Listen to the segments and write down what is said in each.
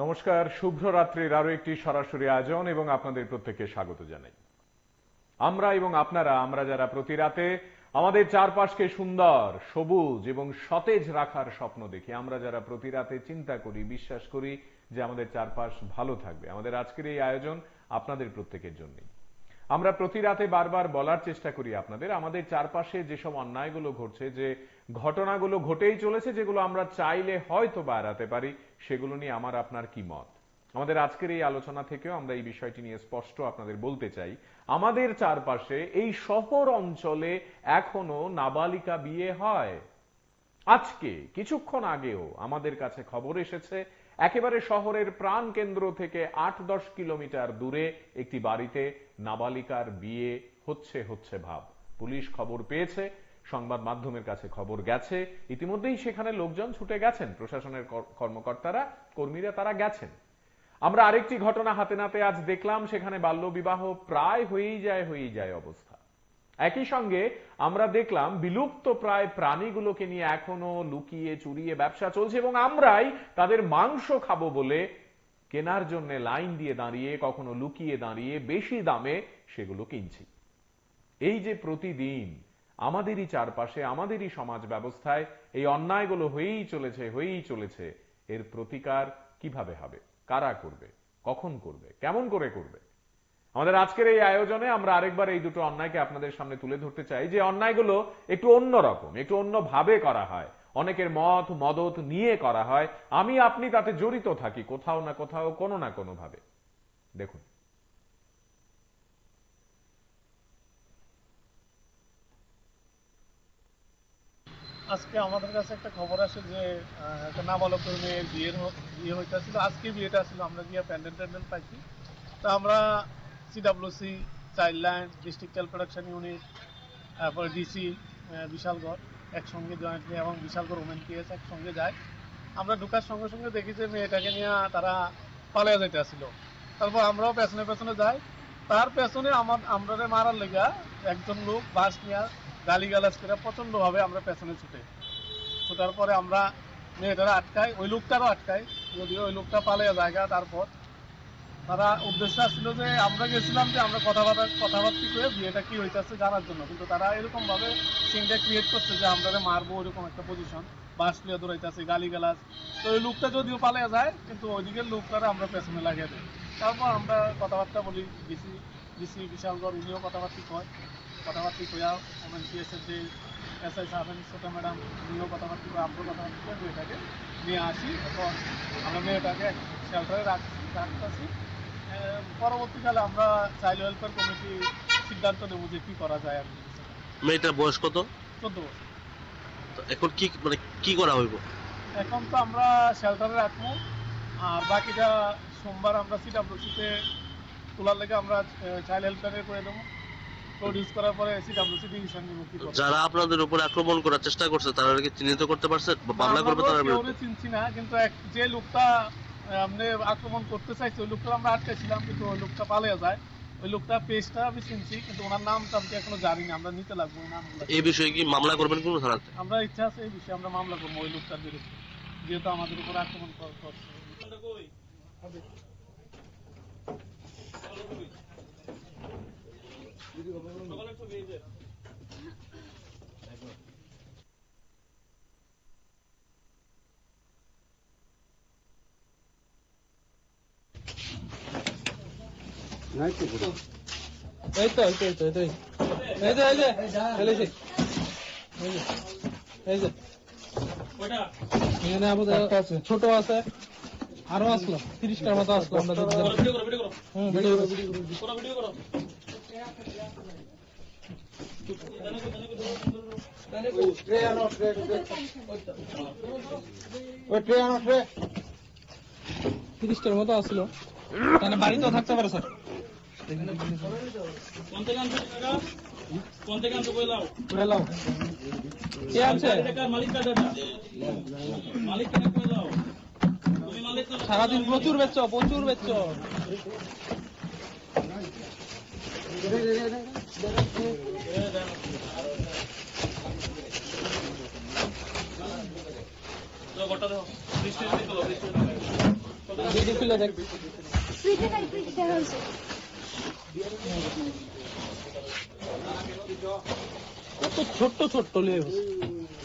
নমস্কার, শুভ্র রাত্রির আরো একটি সরাসরি আয়োজন এবং আপনাদের প্রত্যেককে স্বাগত জানাই। আমরা এবং আমরা যারা প্রতি রাতে আমাদের চারপাশকে সুন্দর, সবুজ এবং সতেজ রাখার স্বপ্ন দেখি, আমরা যারা প্রতি রাতে চিন্তা করি, বিশ্বাস করি যে আমাদের চারপাশ ভালো থাকবে, আমাদের আজকের এই আয়োজন আপনাদের প্রত্যেকের জন্যই। আমরা প্রতি রাতে বারবার বলার চেষ্টা করি আপনাদের, আমাদের চারপাশে যেসব অন্যায়গুলো ঘটছে, যে ঘটনাগুলো ঘটেই চলেছে, যেগুলো আমরা চাইলে হয়তো বা এড়াতে পারি, সেগুলো নিয়ে আমার আপনার কি মত। আমাদের আজকের এই আলোচনা থেকেও আমরা এই বিষয়টি নিয়ে স্পষ্ট আপনাদের বলতে চাই, আমাদের চারপাশে এই শহর অঞ্চলে এখনো নাবালিকা বিয়ে হয়। আজকে কিছুক্ষণ আগেও আমাদের কাছে খবর এসেছে, একেবারে শহরের প্রাণ কেন্দ্র থেকে ৮-১০ কিলোমিটার দূরে একটি বাড়িতে নাবালিকার বিয়ে হচ্ছে ভাব। পুলিশ খবর পেয়েছে, সংবাদ মাধ্যমের কাছে খবর গেছে, ইতিমধ্যেই সেখানে লোকজন ছুটে গেছেন, প্রশাসনের কর্মকর্তারা, কর্মীরা তারা গেছেন। আমরা আরেকটি ঘটনা হাতে নাতে আজ দেখলাম, সেখানে বাল্যবিবাহ প্রায় হয়েই যায় অবস্থা। একই সঙ্গে আমরা দেখলাম বিলুপ্ত প্রায় প্রাণীগুলোকে নিয়ে এখনো লুকিয়ে চুরিয়ে ব্যবসা চলছে, এবং আমরাই তাদের মাংস খাবো বলে কেনার জন্য লাইন দিয়ে দাঁড়িয়ে, কখনো লুকিয়ে দাঁড়িয়ে বেশি দামে সেগুলো কিনছি। এই যে প্রতিদিন আমাদেরই চারপাশে, আমাদেরই সমাজ ব্যবস্থায় এই অন্যায়গুলো হয়েই চলেছে, এর প্রতিকার কিভাবে হবে, কারা করবে, কখন করবে, কেমন করে করবে? আমাদের আজকের এই আয়োজনে আমরা আরেকবার এই দুটো অন্যায়কে আপনাদের সামনে তুলে ধরতে চাই, যে অন্যায়গুলো একটু অন্যরকম, একটু অন্যভাবে করা হয়, অনেকের মদত নিয়ে করা হয়, আমি আপনি তাতে জড়িত থাকি কোথাও না কোথাও, কোনো না কোনো ভাবে। দেখুন, আজকে আমাদের কাছে একটা খবর আসে যে একটা নাবালক মেয়ের বিয়ে হইতেছিল। আজকে বিয়েটা ছিল, আমরা গিয়ে প্যান্ডেল পাইছি। তো আমরা CWC, child line, district child protection unit, তারপরে ডিসি বিশালগড় একসঙ্গে জয়েন্টলি এবং বিশালগড় ওমেন পিএস একসঙ্গে যায়। আমরা ঢুকার সঙ্গে সঙ্গে দেখি যে মেয়েটাকে নিয়ে তারা পালিয়ে যাইতে আসছিল। তারপর আমরাও পেছনে যাই। তার পেছনে আমরা মারার লেগা একজন লোক বাস নিয়ে গালিগালাজ করে প্রচন্ডভাবে আমরা পেছনে ছুটার পরে আমরা মেয়েটারা আটকাই, ওই লোকটারও আটকাই, যদিও ওই লোকটা পালিয়ে জায়গা। তারপর তারা উদ্দেশ্য ছিল যে আমরা গেছিলাম যে আমরা কথাবার্তা করে বিয়েটা কি হইতেছে জানার জন্য, কিন্তু তারা এরকম ভাবে সিনটা ক্রিয়েট করছে যে আমরা মারবো, ওইরকম একটা পজিশন, বাস লিয়ে দৌড়াইতেছে, গালিগালাজ। তো ওই লোকটা যদিও পালিয়ে যায়, কিন্তু ওইদিকের লোকটারা আমরা পেছনে লাগিয়ে দিই। তারপর আমরা কথাবার্তা বলি, ডিসি বিশালগড় উনিও কথাবার্তা কয়া, ওমেন পিএসের যে এসআই সাহেব, ছোট ম্যাডাম উনিও কথাবার্তা করে, আমরা কথাবার্তা করে মেয়েটাকে নিয়ে আসি। এখন আমরা মেয়েটাকে শেল্টারে রাখতেছি। পরবর্তীকালে আমরা চাইল্ড ওয়েলফেয়ার কমিটি সিদ্ধান্ত নেব যে কি করা যায়। আমি মেয়েটার বয়স কত? 14 বছর। এখন কি করা হইব? এখন তো আমরা শেল্টারে রাখবো, আর বাকিটা সোমবার আমরা সিডাব্লিউসিতে তোলার লেগে আমরা চাইল্ড হেল্পলাইনে করে দেবো। প্রডিউস করার পরে সিডাব্লিউসি ডিসিশন নিব কি করব। যারা আপনাদের উপর আক্রমণ করার চেষ্টা করছে তারা কি চিহ্নিত করতে পারছেন বা মামলা করবে তারা? আমরা চিনছি না, কিন্তু যে লোকটা আপনি আক্রমণ করতে চাইছে ওই লোকটা আমরা আটকেছিলাম, কিন্তু ওই লোকটা পালিয়ে যায়। ওই লোকটা পেজটা আমি চিনছি, কিন্তু ওনার নামটা আমি এখনো জানি না, আমরা নিতে লাগবো নামগুলো। এই বিষয়ে কি মামলা করবেন কোন থানাতে? আমরা ইচ্ছা আছে এই বিষয়ে আমরা মামলা করবো ওই লোকটার বিরুদ্ধে, যেহেতু আমাদের উপর আক্রমণ করছে। ছোট আছে, আরো আসলো 30টার মতো আসলো। আমরা তিরিশটার মতো আসলো, তাহলে বাড়িতেও থাকতে পারে স্যার। সারাদিন প্রচুর বেচছ। ভিডিও খুলে দেখ। কত ছোট্ট ছোট্ট লেবু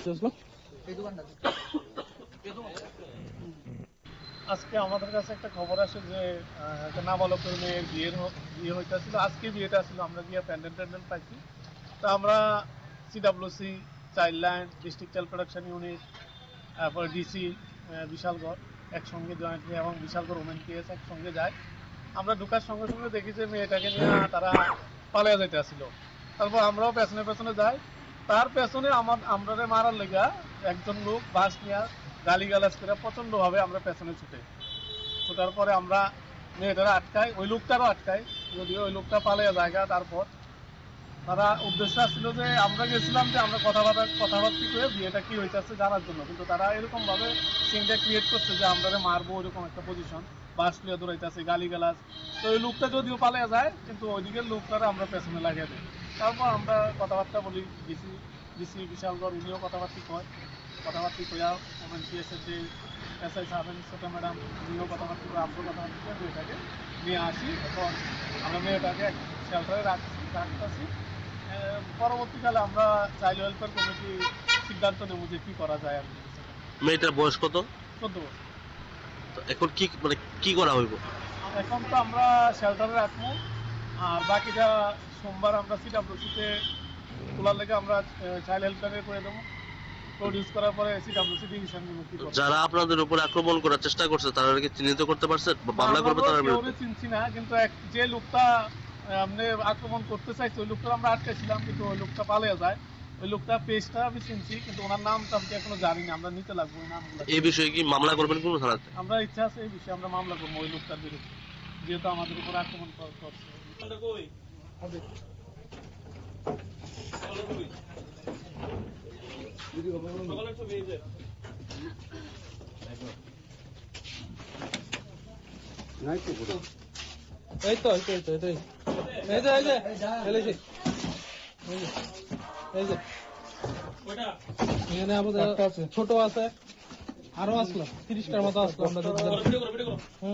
বুঝলো? আজকে আমাদের কাছে একটা খবর আসে যে একটা নাবালকের মেয়ের বিয়ে হইতেছিল। আজকে বিয়েটা ছিল, আমরা গিয়ে প্যান্ডেল পাইছি। তো আমরা CWC, child line, district child protection unit, তারপর ডিসি বিশালগড় একসঙ্গে জয়েন্টলি এবং বিশালগড় ওমেন কেস একসঙ্গে যায়। আমরা ঢুকার সঙ্গে সঙ্গে দেখি যে মেয়েটাকে নিয়ে তারা পালিয়ে যেতে আসছিল। তারপর আমরাও পেছনে পেছনে যাই। তার পেছনে আমরা মারার লেগা একজন লোক বাস নিয়ে গালিগালাজ করে প্রচন্ডভাবে আমরা পেছনে ছুটার পরে আমরা মেয়েটারা আটকাই, ওই লোকটারও আটকাই, যদিও ওই লোকটা পালিয়ে জায়গা। তারপর তারা উদ্দেশ্য ছিল যে আমরা গেছিলাম যে আমরা কথাবার্তা করে বিয়েটা কি হইতেছে জানার জন্য, কিন্তু তারা এরকম ভাবে সিনটা ক্রিয়েট করছে যে আমরা মারবো এরকম একটা পজিশন, বাস লিয়ে দৌড়াইতেছে, গালিগালাজ। তো ওই লোকটা যদিও পালিয়ে যায়, কিন্তু ওইদিকের লোকটারা আমরা পেছনে লাগিয়ে দিই। তারপর আমরা কথাবার্তা বলি, ডিসি বিশালগড় উনিও কথাবার্তা কইয়া ওমেন পিএসের যে এসআই সাহেবেন ছোট ম্যাডাম উনিও কথাবার্তা করে, আমরাও কথাবার্তা করে মেয়েটাকে নিয়ে আসি। এখন আমরা মেয়েটাকে শেল্টারে রাখতেছি। পরবর্তীকালে আমরা চাইল্ড ওয়েলফেয়ার কমিটি সিদ্ধান্ত নেব যে কি করা যায় আর কি। মেয়েটার বয়স কত? 14 বছর। তো এখন কি মানে কি করা হইব? এখন তো আমরা শেল্টারে রাখবো, আর বাকিটা সোমবার আমরা সিডাব্লিউসিতে তোলার লেগে আমরা চাইল্ড হেল্পলাইনে করে দেবো। প্রডিউস করার পরে সিডাব্লিউসি ডিসিশন নিব কি করব। যারা আপনাদের উপর আক্রমণ করার চেষ্টা করছে তারা কি চিহ্নিত করতে পারছেন বা মামলা করবে তার আমরা বিরুদ্ধে? চিনছি না, কিন্তু যে লোকটা আপনি আক্রমণ করতে চাইছে ওই লোকটা আমরা আটকাইছিলাম, কিন্তু ওই লোকটা পালিয়ে যায়। ওই লোকটা পেজটা আমি চিনছি, কিন্তু ওনার নামটা আমি এখনো জানি না, আমরা নিতে লাগবো ওই নামগুলো। এই বিষয়ে কি মামলা করবেন কোন থানাতে? আমরা ইচ্ছা আছে এই বিষয়ে আমরা মামলা করবো ওই লোকটার বিরুদ্ধে, যেহেতু আমাদের উপর আক্রমণ করছে। এই তো এই তো এই তো এই তো এই যে এলেছি এই যে এখানে আমাদের ছোট আছে, আরো আসলো 30টার মতো আসলো। আমরা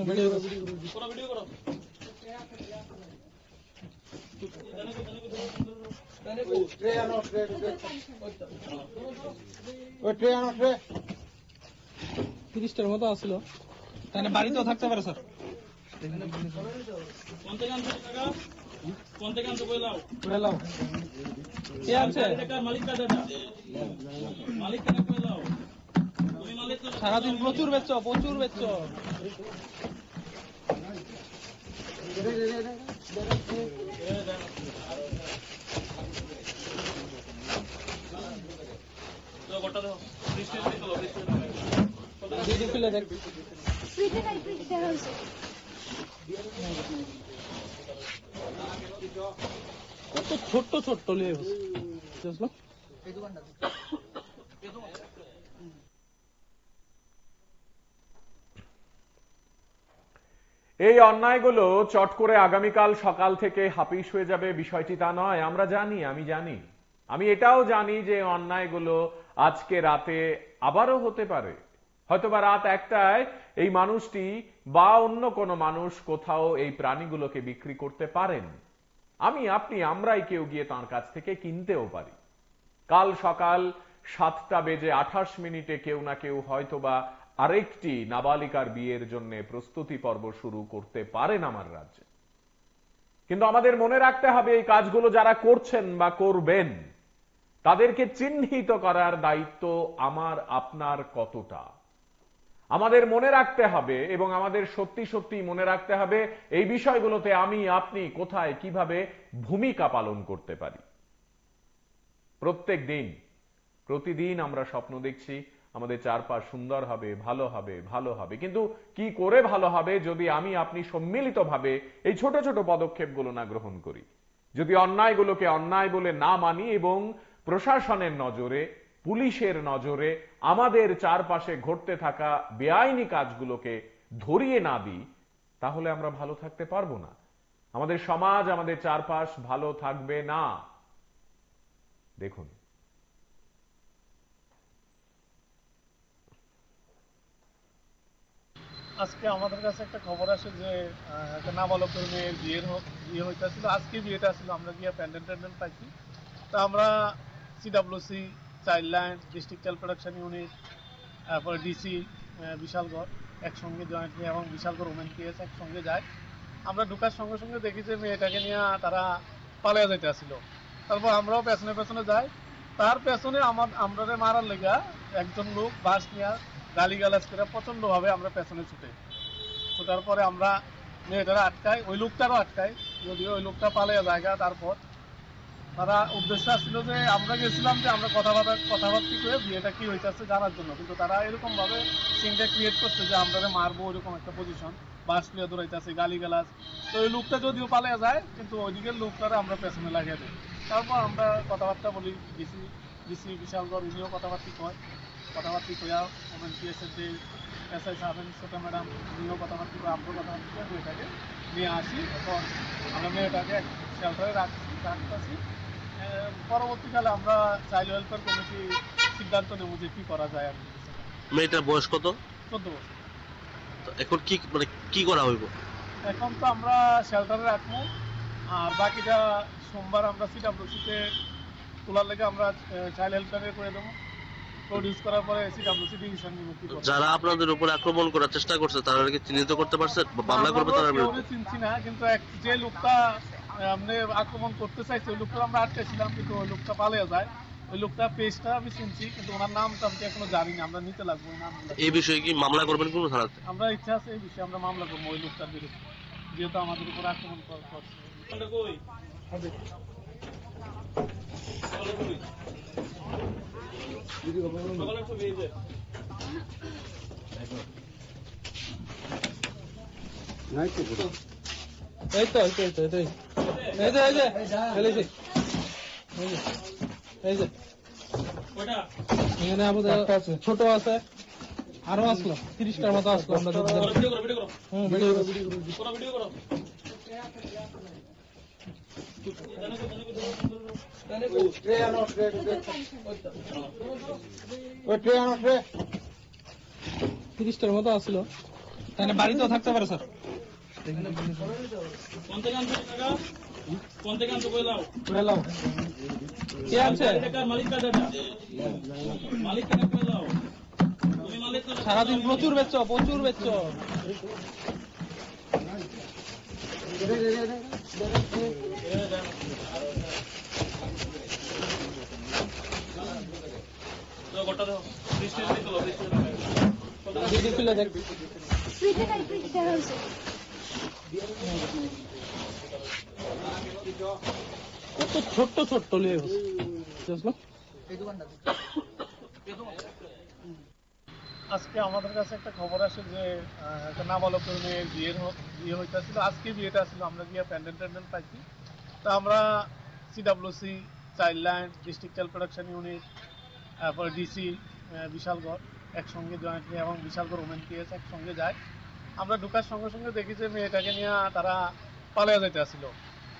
ভিডিও করো। তিরিশটার মতো আসলো, তাহলে বাড়িতেও থাকতে পারে স্যার। কে আছে? সারাদিন প্রচুর বেচছো। ভিডিও খুলে দেখ। কত ছোট্ট ছোট্ট লেবু বুঝলো? এই অন্যায়গুলো চট করে আগামীকাল সকাল থেকে হাপিস হয়ে যাবে বিষয়টি তা নয়। আমরা জানি, আমি এটাও জানি যে অন্যায়গুলো আজকে রাতে আবারও হতে পারে। হয়তোবা রাত 1টায় এই মানুষটি বা অন্য কোনো মানুষ কোথাও এই প্রাণীগুলোকে বিক্রি করতে পারেন। আপনি আমরাই কেউ গিয়ে তার কাছ থেকে কিনতেও পারি। কাল সকাল 7:28 কেউ না কেউ হয়তোবা আরেকটি নাবালিকার বিয়ের জন্য প্রস্তুতি পর্ব শুরু করতে পারেন আমার রাজ্যে। কিন্তু আমাদের মনে রাখতে হবে এই কাজগুলো যারা করছেন বা করবেন তাদেরকে চিহ্নিত করার দায়িত্ব আমার আপনার কতটা। আমাদের মনে রাখতে হবে এবং আমাদের সত্যি সত্যি মনে রাখতে হবে এই বিষয়গুলোতে আপনি কোথায় কিভাবে ভূমিকা পালন করতে পারি। প্রতিদিন আমরা স্বপ্ন দেখছি আমাদের চারপাশ সুন্দর হবে, ভালো হবে, কিন্তু কি করে ভালো হবে যদি আপনি সম্মিলিতভাবে এই ছোট ছোট পদক্ষেপগুলো না গ্রহণ করি, যদি অন্যায়গুলোকে অন্যায় বলে না মানি এবং প্রশাসনের নজরে, পুলিশের নজরে আমাদের চারপাশে ঘটতে থাকা বেআইনি কাজগুলোকে ধরিয়ে না দিই, তাহলে আমরা ভালো থাকতে পারবো না। আমাদের সমাজ, আমাদের চারপাশ ভালো থাকবে না। দেখুন, আজকে আমাদের কাছে একটা খবর আসে যে একটা নাবালক মেয়ের বিয়ে হইতেছিল। আজকে বিয়েটা ছিল, আমরা গিয়ে প্যান্ডেল ট্যান্ডেল পাইছি। তো আমরা CWC, child line, district child protection unit, তারপরে ডিসি বিশালগড় একসঙ্গে জয়েন্টলি এবং বিশালগড় ওমেন কেস একসঙ্গে যায়। আমরা ঢুকার সঙ্গে সঙ্গে দেখি যে মেয়েটাকে নিয়ে তারা পালিয়ে যাইতে আসছিল। তারপর আমরাও পেছনে পেছনে যাই। তার পেছনে আমরা মারার লেগা একজন লোক বাস নিয়ে গালিগালাজ করে প্রচন্ড ভাবে আমরা পেছনে ছুটার পরে আমরা মেয়েটারা আটকাই, ওই লোকটারও আটকাই, যদিও ওই লোকটা পালিয়ে জায়গা। তারপর তারা উদ্দেশ্য ছিল যে আমরা গেছিলাম যে আমরা কথাবার্তা করে বিয়েটা কি হইতেছে জানার জন্য, কিন্তু তারা এরকম ভাবে সিনটা ক্রিয়েট করছে যে আমরা মারবো এরকম একটা পজিশন, বাস নিয়ে দৌড়াইতেছে, গালিগালাজ। তো ওই লোকটা যদিও পালিয়ে যায়, কিন্তু ওইদিকের লোকটারা আমরা পেছনে লাগিয়ে দিই। তারপর আমরা কথাবার্তা বলি, ডিসি বিশালগড় উনিও কথাবার্তা কয়া ওমেন পিএসের যে এসআই সাহেবেন ছোট ম্যাডাম উনিও কথাবার্তা করে, আমরাও কথাবার্তা করে মেয়েটাকে নিয়ে আসি। এখন আমরা মেয়েটাকে শেল্টারে রাখতেছি। পরবর্তীকালে আমরা চাইল্ড ওয়েলফেয়ার কমিটি সিদ্ধান্ত নেব যে কি করা যায়। আর মেয়েটার বয়স কত? 14 বছর। তো এখন কি করা হইব? এখন তো আমরা শেল্টারে রাখবো, আর বাকিটা সোমবার আমরা সিডাব্লিউসিতে তোলার লেগে আমরা চাইল্ড হেল্পলাইনে করে দেবো। প্রডিউস করার পরে সিডাব্লিউসি ডিসিশন নিব কি করব। যারা আপনাদের উপর আক্রমণ করার চেষ্টা করছে তারা কি চিহ্নিত করতে পারছেন বা মামলা করবে তার বিরুদ্ধে? আমরা চিনছি না, কিন্তু যে লোকটা আপনি আক্রমণ করতে চাইছে ওই লোকটা আমরা আটকেছিলাম, কিন্তু ওই লোকটা পালিয়ে যায়। ওই লোকটা পেজটা আমি চিনছি, কিন্তু ওনার নামটা আমি এখনো জানি না। আমরা নিতে লাগবো ওই নাম। এই বিষয়ে কি মামলা করবেন কোন থানাতে? আমরা ইচ্ছা আছে এই বিষয়ে আমরা মামলা করবো ওই লোকটার বিরুদ্ধে, যেহেতু আমাদের উপর আক্রমণ করছে। এই তো ফেলেছি। এই যে এখানে আমাদের ছোট আছে, আরো আসলো 30টার মতো আসলো। আমরা ভিডিও করো। তিরিশটার মতো আসলো, তাহলে বাড়িতেও থাকতে পারে স্যার। কে আছে? সারাদিন প্রচুর বেচছ। ছোট্ট লিয়ে আজকে আমাদের কাছে একটা খবর আসে যে একটা নাবালক মেয়ের বিয়ে হইতেছিল। আজকে বিয়েটা ছিল, আমরা গিয়ে প্যান্ডেল ট্যান্ডেল পাইছি। তো আমরা CWC, child line, district child protection unit, তারপরে ডিসি বিশালগড় একসঙ্গে জয়েন্টলি এবং বিশালগড় ওমেন কেস একসঙ্গে যায়। আমরা ঢুকার সঙ্গে সঙ্গে দেখি যে মেয়েটাকে নিয়ে তারা পালিয়ে যাইতে আসছিল।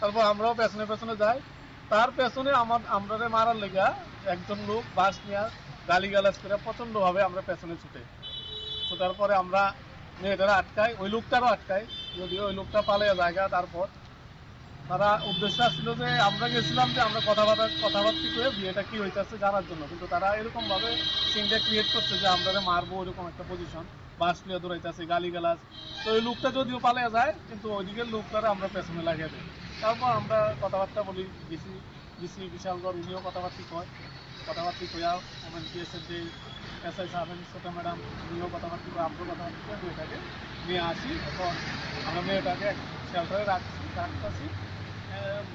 তারপর আমরাও পেছনে পেছনে যাই। তার পেছনে আমরা মারার লেগা একজন লোক বাস নিয়ে গালিগালাজ করে প্রচন্ড ভাবে আমরা পেছনে ছুটার পরে আমরা মেয়েটারা আটকাই, ওই লোকটারও আটকাই, যদিও ওই লোকটা পালিয়ে জায়গা। তারপর তারা উদ্দেশ্য ছিল যে আমরা গেছিলাম যে আমরা কথাবার্তা করে বিয়েটা কি হইতেছে জানার জন্য, কিন্তু তারা এরকম ভাবে সিনটা ক্রিয়েট করছে যে আমরা মারবো এরকম একটা পজিশন, বাস নিয়ে দৌড়াইতেছে, গালিগালাজ। তো ওই লোকটা যদিও পালিয়ে যায়, কিন্তু ওইদিকের লোকটারা আমরা পেছনে লাগিয়ে দিই। তারপর আমরা কথাবার্তা বলি, ডিসি বিশালগড় উনিও কথাবার্তা কয়া ওমেন পিএসের যে এসআই সাহেবেন ছোট ম্যাডাম উনিও কথাবার্তা করে, আমরাও কথাবার্তা করে মেয়েটাকে নিয়ে আসি। এখন আমরা মেয়েটাকে শেল্টারে রাখতেছি।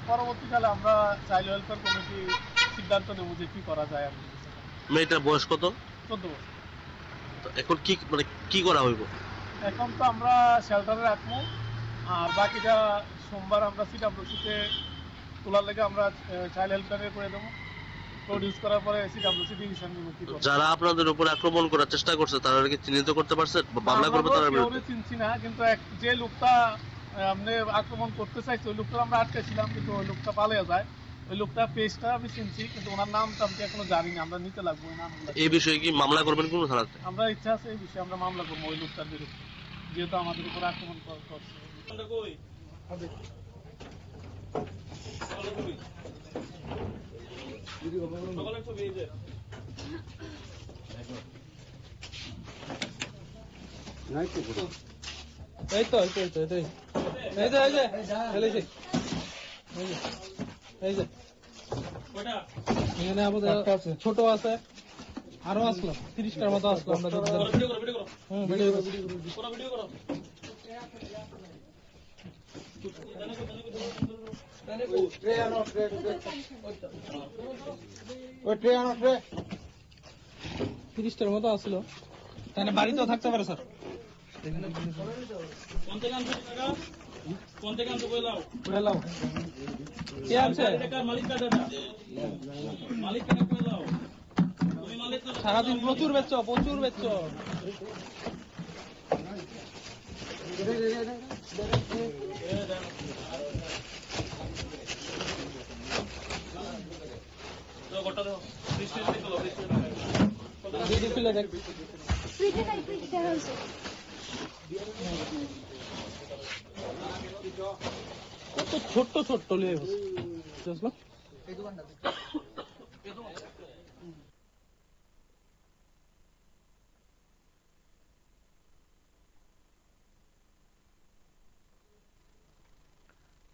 পরবর্তীকালে আমরা চাইল্ড ওয়েলফেয়ার কমিটি সিদ্ধান্ত নেব যে কি করা যায়। আর মেয়েটার বয়স কত? 14 বছর। তো এখন কি করা হইব? এখন তো আমরা শেল্টারে রাখবো, আর বাকিটা সোমবার আমরা সিডাব্লিউসিতে তোলার লেগে আমরা চাইল্ড হেল্পলাইনে করে দেবো। প্রডিউস করার পরে সিডাব্লিউসি ডিসিশন নিব কি করব। যারা আপনাদের উপর আক্রমণ করার চেষ্টা করছে তারা কি চিহ্নিত করতে পারছেন বা মামলা করবে তার বিরুদ্ধে? চিনছি না, কিন্তু যে লোকটা আপনি আক্রমণ করতে চাইছে ওই লোকটা আমরা আটকেছিলাম, কিন্তু ওই লোকটা পালিয়ে যায়। ওই লোকটা পেজটা আমি চিনছি, কিন্তু ওনার নামটা আমি এখনো জানি না। আমরা নিতে লাগবো ওই নামগুলো। এই বিষয়ে কি মামলা করবেন কোন থানাতে? আমরা ইচ্ছা আছে এই বিষয়ে আমরা মামলা করবো ওই লোকটার বিরুদ্ধে। যেহেতু আমাদের উপর আক্রমণ করছে। এই তো এই তো এই তো এই তো এই যে এই যে ফেলেছি এই যে এখানে আমাদের ছোট আছে আরো আসলো 30টার মতো আসলো আমরা ভিডিও করো তিরিশটার মতো আসলো তাহলে বাড়িতেও থাকতে পারে স্যার কে আছে সারাদিন প্রচুর বেচছ কত ছোট্ট ছোট্ট লেবু বুঝলো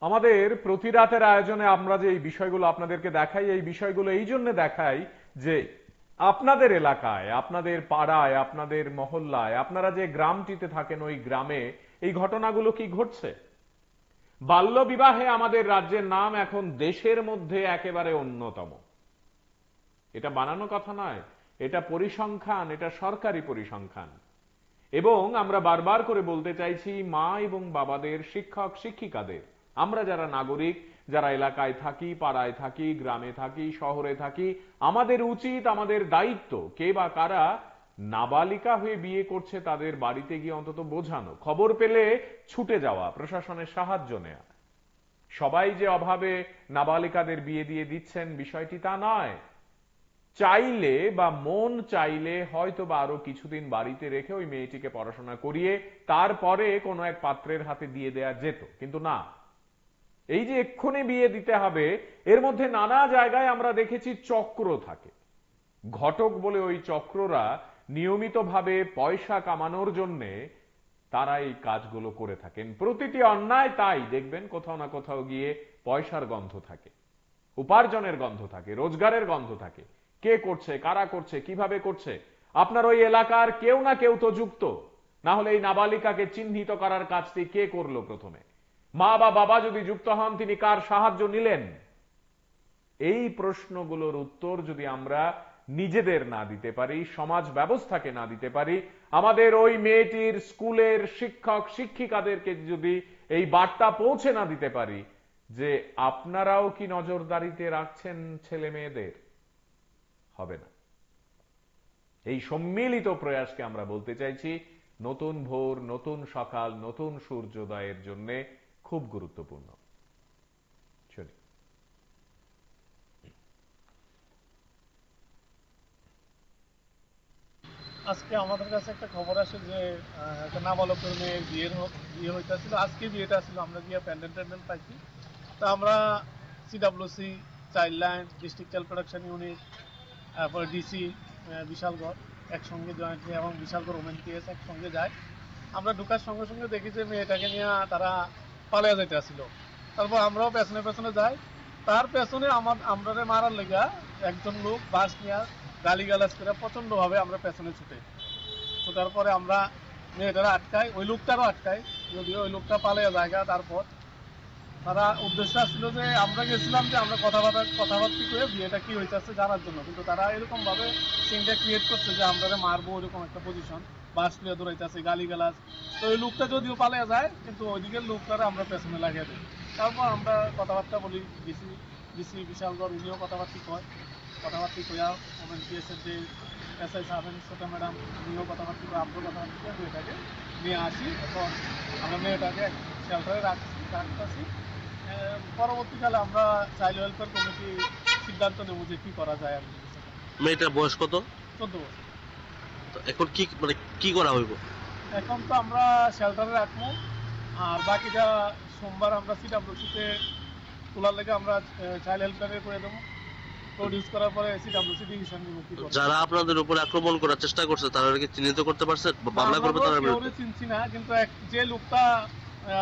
আমাদের প্রতি রাতের আয়োজনে আমরা যে এই বিষয়গুলো আপনাদেরকে দেখাই, এই বিষয়গুলো এই জন্য দেখাই যে আপনাদের এলাকায়, আপনাদের পাড়ায়, আপনাদের মহল্লায়, আপনারা যে গ্রামটিতে থাকেন ওই গ্রামে এই ঘটনাগুলো কি ঘটছে। বাল্য বিবাহে আমাদের রাজ্যের নাম এখন দেশের মধ্যে একেবারে অন্যতম। এটা বানানো কথা নয়, এটা পরিসংখ্যান, এটা সরকারি পরিসংখ্যান। এবং আমরা বারবার করে বলতে চাইছি, মা এবং বাবাদের, শিক্ষক শিক্ষিকাদের, আমরা যারা নাগরিক, যারা এলাকায় থাকি, পাড়ায় থাকি, গ্রামে থাকি, শহরে থাকি, আমাদের উচিত, আমাদের দায়িত্ব কে বা কারা নাবালিকা হয়ে বিয়ে করছে তাদের বাড়িতে গিয়ে অন্তত বোঝানো, খবর পেলে ছুটে যাওয়া, প্রশাসনের সাহায্য নেওয়া। সবাই যে অভাবে নাবালিকাদের বিয়ে দিয়ে দিচ্ছেন বিষয়টি তা নয়। চাইলে বা মন চাইলে হয়তো বা আরো কিছুদিন বাড়িতে রেখে ওই মেয়েটিকে পড়াশোনা করিয়ে তারপরে কোনো এক পাত্রের হাতে দিয়ে দেয়া যেত, কিন্তু না, এই যে এক্ষুনি বিয়ে দিতে হবে, এর মধ্যে নানা জায়গায় আমরা দেখেছি চক্র থাকে। ঘটক বলে ওই চক্ররা নিয়মিতভাবে পয়সা কামানোর জন্যে তারা এই কাজগুলো করে থাকেন। প্রতিটি অন্যায় তাই দেখবেন কোথাও না কোথাও গিয়ে পয়সার গন্ধ থাকে, উপার্জনের গন্ধ থাকে, রোজগারের গন্ধ থাকে। কে করছে, কারা করছে, কিভাবে করছে, আপনার ওই এলাকার কেউ না কেউ তো যুক্ত। না হলে এই নাবালিকাকে চিহ্নিত করার কাজটি কে করলো প্রথমে? মা বা বাবা যদি যুক্ত হন, তিনি কার সাহায্য নিলেন? এই প্রশ্নগুলোর উত্তর যদি আমরা নিজেদের না দিতে পারি, সমাজ ব্যবস্থাকে না দিতে পারি, আমাদের ওই মেয়েটির স্কুলের শিক্ষক শিক্ষিকাদেরকে যদি এই বার্তা পৌঁছে না দিতে পারি যে আপনারাও কি নজরদারিতে রাখছেন ছেলে মেয়েদের, হবে না। এই সম্মিলিত প্রয়াসকে আমরা বলতে চাইছি নতুন ভোর, নতুন সকাল, নতুন সূর্যোদয়ের জন্য খুব গুরুত্বপূর্ণ। চলি। আজকে আমাদের কাছে একটা খবর আসে যে একটা নাবালকের মেয়ের বিয়ে হইতেছিল। আজকে বিয়েটা ছিল, আমরা গিয়ে প্যান্ডেল পাইছি। তো আমরা CWC, child line, district child protection unit, তারপরে ডিসি বিশালগড় একসঙ্গে জয়েন্টলি এবং বিশালগড় ওমেন কেস একসঙ্গে যায়। আমরা ঢুকার সঙ্গে সঙ্গে দেখি যে মেয়েটাকে নিয়ে তারা পালিয়ে যেতে আসছিল। তারপর আমরাও পেছনে পেছনে যাই। তার পেছনে আমরা মারার লেগা একজন লোক বাস নিয়ে গালিগালাজ করে প্রচণ্ডভাবে আমরা পেছনে ছুটার পরে আমরা মেয়েটারা আটকাই, ওই লোকটারও আটকাই, যদিও ওই লোকটা পালিয়ে জায়গা। তারপর তারা উদ্দেশ্য ছিল যে আমরা গেছিলাম যে আমরা কথাবার্তা করে বিয়েটা কি হইতেছে জানার জন্য, কিন্তু তারা এরকম ভাবে সিনটা ক্রিয়েট করছে যে আমরা মারবো, এরকম একটা পজিশন, বাস নিয়ে দৌড়াইতেছে, গালিগালাজ। তো ওই লোকটা যদিও পালিয়ে যায়, কিন্তু ওইদিকের লোকটারা আমরা পেছনে লাগিয়ে দিই। তারপর আমরা কথাবার্তা বলি, ডিসি বিশালগড় উনিও কথাবার্তা কইয়া ওমেন পিএসের যে এসআই সাহেবেন ছোটা ম্যাডাম উনিও কথাবার্তা করে, আমরাও কথাবার্তা করে মেয়েটাকে নিয়ে আসি। এখন আমরা মেয়েটাকে শেল্টারে রাখতেছি। পরবর্তীকালে আমরা চাইল্ড ওয়েলফেয়ার কমিটি সিদ্ধান্ত নেব যে কি করা যায়। আর মেয়েটার বয়স কত? 14 বছর। তো এখন কি মানে কি করা হইব? এখন তো আমরা শেল্টারে রাখবো, আর বাকিটা সোমবার আমরা সিডাব্লিউসিতে তোলার লেগে আমরা চাইল্ড হেল্পলাইনে করে দেবো। প্রডিউস করার পরে সিডাব্লিউসি ডিসিশন নিব কি করবে। যারা আপনাদের উপর আক্রমণ করার চেষ্টা করছে তারা কি চিহ্নিত করতে পারছেন বা মামলা করবে তার আমরা বিরুদ্ধে? কেউরে চিনছি না, কিন্তু যে লোকটা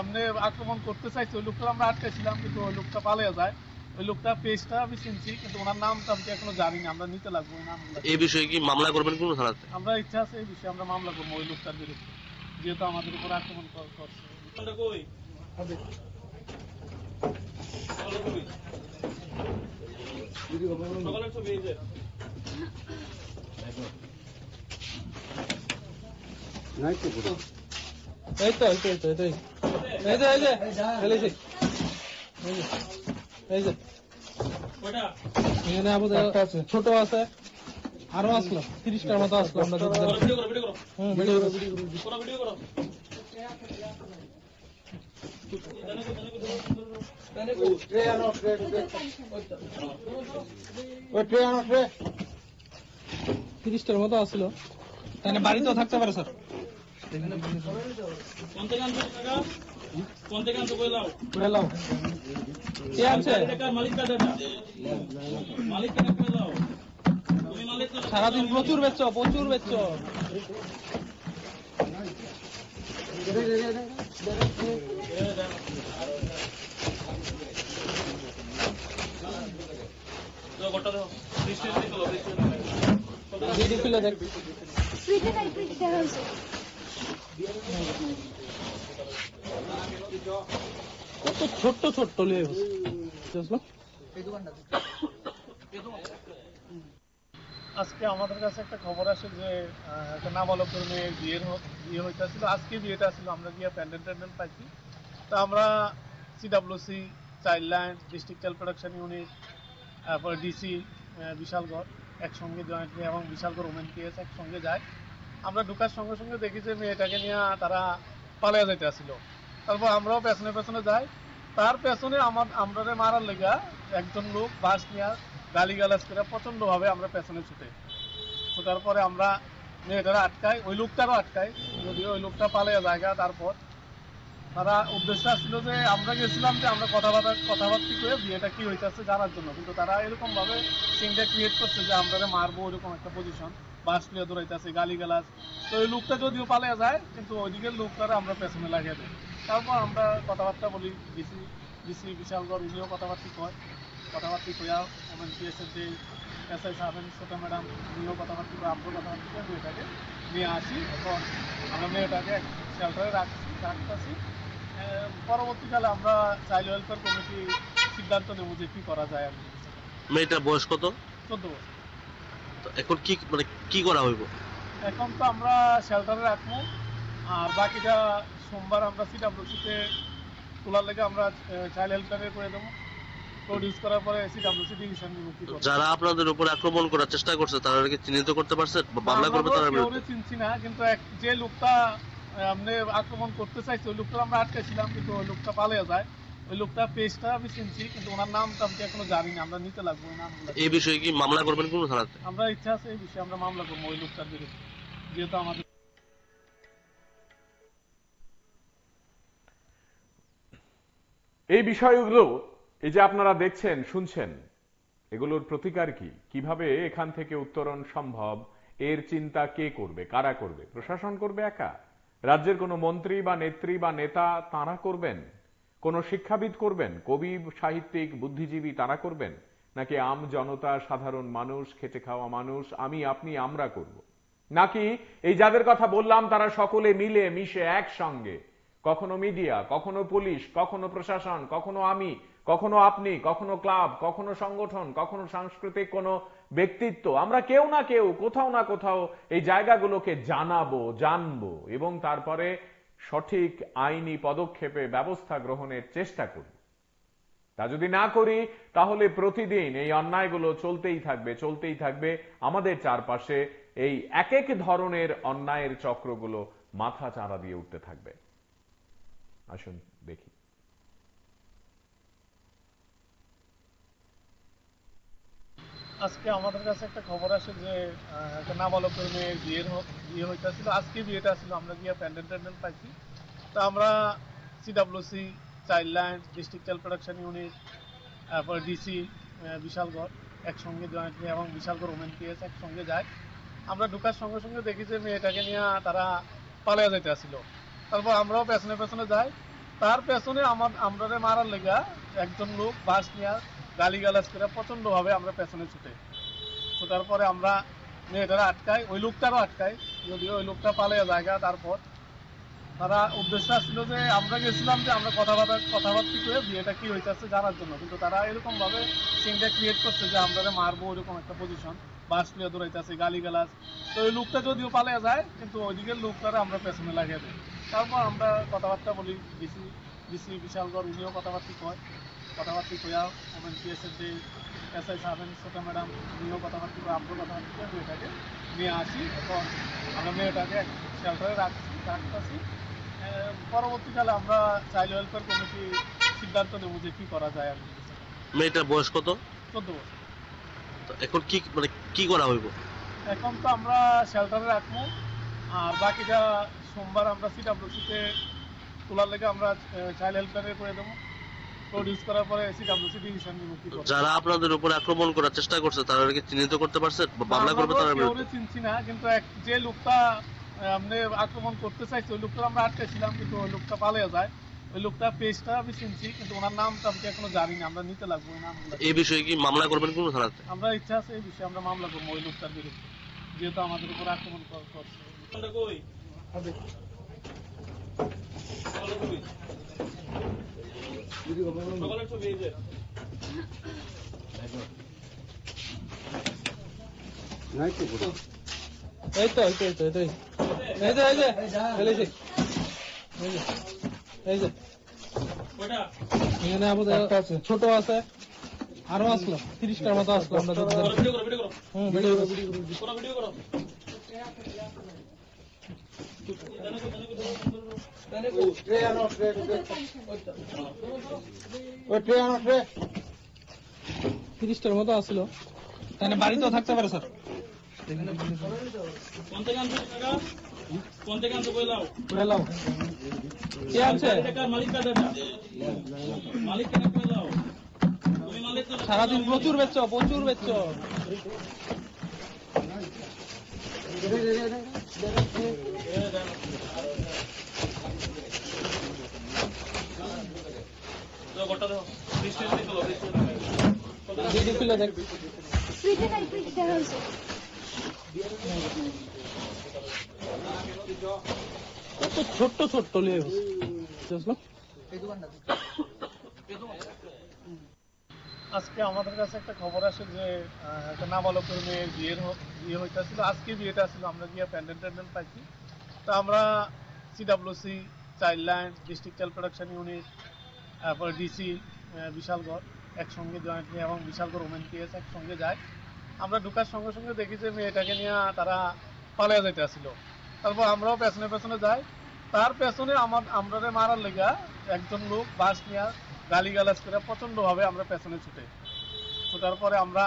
আপনি আক্রমণ করতে চাইছে ওই লোকটা আমরা আটকাইছিলাম, কিন্তু ওই লোকটা পালিয়ে যায়। ওই লোকটা পেজটা আমি চিনছি, কিন্তু ওনার নামটা আমি এখনো জানি না, আমরা নিতে লাগবো ওই নামগুলো। এই বিষয়ে কি মামলা করবেন কোন থানাতে? আমরা ইচ্ছা আছে এই বিষয়ে আমরা মামলা করবো ওই লোকটার বিরুদ্ধে, যেহেতু আমাদের উপর আক্রমণ করছে। এই তো এই তো এই তো এই তো এই যে ফেলেছি এই যে এখানে আমাদের ছোট আছে, আরো আসলো 30টার মতো আসলো। আমরা ভিডিও করো। তিরিশটার মতো আসলো, তাহলে বাড়িতেও থাকতে পারে স্যার। কে আছে? সারাদিন প্রচুর বেচছো, প্রচুর বেচছো। খুলে দেখ। কত ছোট্ট ছোট্ট লেবু। আজকে আমাদের কাছে একটা খবর আসে যে একটা নাবালক মেয়ের বিয়ে হইতেছিল। আজকে বিয়েটা ছিল, আমরা গিয়ে প্যান্ডেল পাইছি। তো আমরা CWC, child line, district child protection unit, তারপরে ডিসি বিশালগড় একসঙ্গে জয়েন্টলি এবং বিশালগড় ওমেন কেস একসঙ্গে যায়। আমরা ঢুকার সঙ্গে সঙ্গে দেখি যে মেয়েটাকে নিয়ে তারা পালিয়ে যাইতে আসছিল। তারপর আমরাও পেছনে পেছনে যাই। তার পেছনে আমরা মারার লেগা একজন লোক বাস নিয়ে গালিগালাজ করে প্রচন্ডভাবে আমরা পেছনে ছুটার পরে আমরা মেয়েটারা আটকাই, ওই লোকটারও আটকাই, যদিও ওই লোকটা পালিয়ে জায়গা। তারপর তারা উদ্দেশ্য ছিল যে আমরা গেছিলাম যে আমরা কথাবার্তা করে বিয়েটা কি হইতেছে জানার জন্য, কিন্তু তারা এরকম ভাবে সিনটা ক্রিয়েট করছে যে আমরা মারবো এরকম একটা পজিশন, বাস নিয়ে দৌড়াইতেছে, গালিগালাজ। তো ওই লোকটা যদিও পালিয়ে যায়, কিন্তু ওইদিকে লোকটারা আমরা পেছনে লাগিয়ে দিই। তারপর আমরা কথাবার্তা বলি, ডিসি বিশালগড় উনিও কথাবার্তা কইয়া ওমেন পিএসের যে এসআই সাহেবেন ছোট ম্যাডাম উনিও কথাবার্তা করে, আমরাও কথাবার্তা করে মেয়েটাকে নিয়ে আসি। এখন আমরা মেয়েটাকে শেল্টারে রাখতেছি। পরবর্তীকালে আমরা চাইল্ড ওয়েলফেয়ার কমিটি সিদ্ধান্ত নেব যে কি করা যায়। আর মেয়েটার বয়স কত? 14 বছর। তো এখন কি করা হইব? এখন তো আমরা শেল্টারে রাখবো, আর বাকিটা সোমবার আমরা সিডাব্লিউসিতে তোলার লেগে আমরা চাইল্ড হেল্পলাইনে করে দেবো। প্রডিউস করার পরে সিডাব্লিউসি ডিসিশন নিব কি করবে। যারা আপনাদের উপর আক্রমণ করার চেষ্টা করছে তারা কি চিহ্নিত করতে পারছেন বা মামলা করবে তার আমরা বিরুদ্ধে? কেউরে চিনছি না, কিন্তু যে লোকটা আপনি আক্রমণ করতে চাইছে ওই লোকটা আমরা আটকাইছিলাম, কিন্তু ওই লোকটা পালিয়ে যায়। ওই লোকটা পেজটা আমি চিনছি, কিন্তু ওনার নামটা আমি এখনো জানি না, আমরা নিতে লাগবো ওই নামগুলো। এই বিষয়ে কি মামলা করবেন কোন থানাতে? আমরা ইচ্ছা আছে এই বিষয়ে আমরা মামলা করবো ওই লোকটার বিরুদ্ধে, যেহেতু আমাদের এই বিষয়গুলো এই যে আপনারা দেখছেন শুনছেন, এগুলোর প্রতিকার কি, কিভাবে এখান থেকে উত্তরণ সম্ভব, এর চিন্তা কে করবে, কারা করবে? প্রশাসন করবে একা? রাজ্যের কোনো মন্ত্রী বা নেত্রী বা নেতা তারা করবেন? কোন শিক্ষাবিদ করবেন? কবি, সাহিত্যিক, বুদ্ধিজীবী তারা করবেন? নাকি আম জনতা, সাধারণ মানুষ, খেটে খাওয়া মানুষ, আমি আপনি আমরা করব? নাকি এই যাদের কথা বললাম তারা সকলে মিলে মিশে একসঙ্গে, কখনো মিডিয়া, কখনো পুলিশ, কখনো প্রশাসন, কখনো আমি, কখনো আপনি, কখনো ক্লাব, কখনো সংগঠন, কখনো সাংস্কৃতিক কোনো ব্যক্তিত্ব, আমরা কেউ না কেউ কোথাও না কোথাও এই জায়গাগুলোকে জানবো এবং তারপরে সঠিক আইনি পদক্ষেপে ব্যবস্থা গ্রহণের চেষ্টা করি। তা যদি না করি তাহলে প্রতিদিন এই অন্যায়গুলো চলতেই থাকবে আমাদের চারপাশে। এই এক ধরনের অন্যায়ের চক্রগুলো মাথা চাড়া দিয়ে উঠতে থাকবে। আসুন দেখি। আজকে আমাদের কাছে একটা খবর আসে যে একটা নাবালকের মেয়ের বিয়ে হইতেছিল। আজকে বিয়েটা ছিল, আমরা গিয়ে প্যান্ডেল পাইছি। তো আমরা CWC, child line, district child protection unit, তারপর ডিসি বিশালগড় একসঙ্গে জয়েন্টলি এবং বিশালগড় ওমেন পিএস একসঙ্গে যায়। আমরা ঢোকার সঙ্গে সঙ্গে দেখি যে মেয়েটাকে নিয়ে তারা পালিয়ে যাইতে আসছিল। তারপর আমরাও পেছনে পেছনে যাই। তার পেছনে আমরা মারার লেগা একজন লোক বাস নিয়ে গালিগালাজ করে প্রচন্ড ভাবে আমরা পেছনে ছুটার পরে আমরা মেয়েটারা আটকাই, ওই লোকটারও আটকাই, যদিও ওই লোকটা পালিয়ে জায়গা। তারপর তারা উদ্দেশ্য ছিল যে আমরা গেছিলাম যে আমরা কথাবার্তা করে বিয়েটা কি হইতেছে জানার জন্য, কিন্তু তারা এরকম ভাবে সিনটা ক্রিয়েট করছে যে আমরা মারবো এরকম একটা পজিশন, বাস নিয়ে দৌড়াইতেছে, গালিগালাজ। তো ওই লোকটা যদিও পালিয়ে যায়, কিন্তু ওইদিকের লোকটারা আমরা পেছনে লাগিয়ে দিই। তারপর আমরা কথাবার্তা বলি, ডিসি বিশালগড় উনিও কথাবার্তা কয়া ওমেন পিএসের যে এসআই সাহেব ছোটা ম্যাডাম উনিও কথাবার্তা করে, আমরাও কথাবার্তা করে মেয়েটাকে নিয়ে আসি। এখন আমরা মেয়েটাকে শেল্টারে রাখতেছি। পরবর্তীকালে আমরা চাইল্ড ওয়েলফেয়ার কমিটি সিদ্ধান্ত নেব যে কি করা যায়। আর মেয়েটার বয়স কত? 14 বছর। তো এখন কি করা হইব? এখন তো আমরা শেল্টারে রাখবো, আর বাকিটা সোমবার আমরা সিডাব্লিউসিতে তোলার লেগে আমরা চাইল্ড হেল্পলাইনে করে দেবো। প্রডিউস করার পরে সিডাব্লিউসি ডিসিশন নিব কি করব। যারা আপনাদের উপর আক্রমণ করার চেষ্টা করছে তারা কি চিহ্নিত করতে পারছেন বা মামলা করবে তার বিরুদ্ধে? আমরা চিনছি না, কিন্তু যে লোকটা আপনি আক্রমণ করতে চাইছে ওই লোকটা আমরা আটকেছিলাম, কিন্তু ওই লোকটা পালিয়ে যায়। ওই লোকটা পেজটা আমি চিনছি, কিন্তু ওনার নামটা আমি এখনো জানি না। আমরা নিতে লাগবো ওই নামগুলো। এই বিষয়ে কি মামলা করবেন কোন থানাতে? আমরা ইচ্ছা আছে এই বিষয়ে আমরা মামলা করবো ওই লোকটার বিরুদ্ধে, যেহেতু আমাদের উপর আক্রমণ করছে। এই তো এই যে ফেলেছি, এই যে এখানে আমাদের ছোট আছে, আরো আসলো 30টার মতো আসলো। আমরা ভিডিও করো। তিরিশটার মতো আসলো, তাহলে বাড়িতেও থাকতে পারে স্যার। কে আছে? সারাদিন প্রচুর বেচছ। ছোট্ট লিয়ে আজকে আমাদের কাছে একটা খবর আসে যে একটা নাবালকের মেয়ের বিয়ে হইতেছিল। আজকে বিয়েটা ছিল, আমরা গিয়ে প্যান্ডেল পাইছি। তো আমরা CWC, child line, district child protection unit, তারপর ডিসি বিশালগড় একসঙ্গে জয়েন্টলি এবং বিশালগড় ওমেন পিএস একসঙ্গে যায়। আমরা ঢোকার সঙ্গে সঙ্গে দেখি যে মেয়েটাকে নিয়ে তারা পালিয়ে যাইতে আসছিল। তারপর আমরাও পেছনে পেছনে যাই। তার পেছনে আমরা মারার লেগা একজন লোক বাস নিয়ে গালিগালাজ করে প্রচন্ড ভাবে আমরা পেছনে ছুটার পরে আমরা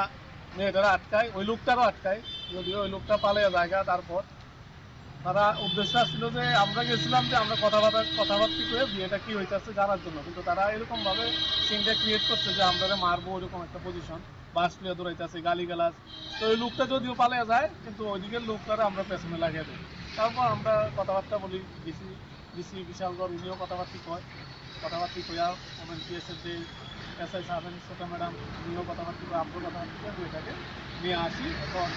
মেয়েটারা আটকাই, ওই লোকটারও আটকাই, যদিও ওই লোকটা পালিয়ে জায়গা। তারপর তারা উদ্দেশ্য ছিল যে আমরা গেছিলাম যে আমরা কথাবার্তা করে বিয়েটা কি হইতেছে জানার জন্য, কিন্তু তারা এরকম ভাবে সিনটা ক্রিয়েট করছে যে আমরা মারবো এরকম একটা পজিশন, বাস নিয়ে দৌড়াইতেছে, গালিগালাজ। তো ওই লোকটা যদিও পালিয়ে যায়, কিন্তু ওইদিকের লোকটারা আমরা পেছনে লাগিয়ে দিই। তারপর আমরা কথাবার্তা বলি, ডিসি বিশালগড় উনিও কথাবার্তা কয়া ওমেন পিএসের যে এসআই সাহেব ছোটা ম্যাডাম উনিও কথাবার্তা করে, আমরাও কথাবার্তা করে মেয়েটাকে নিয়ে আসি। এখন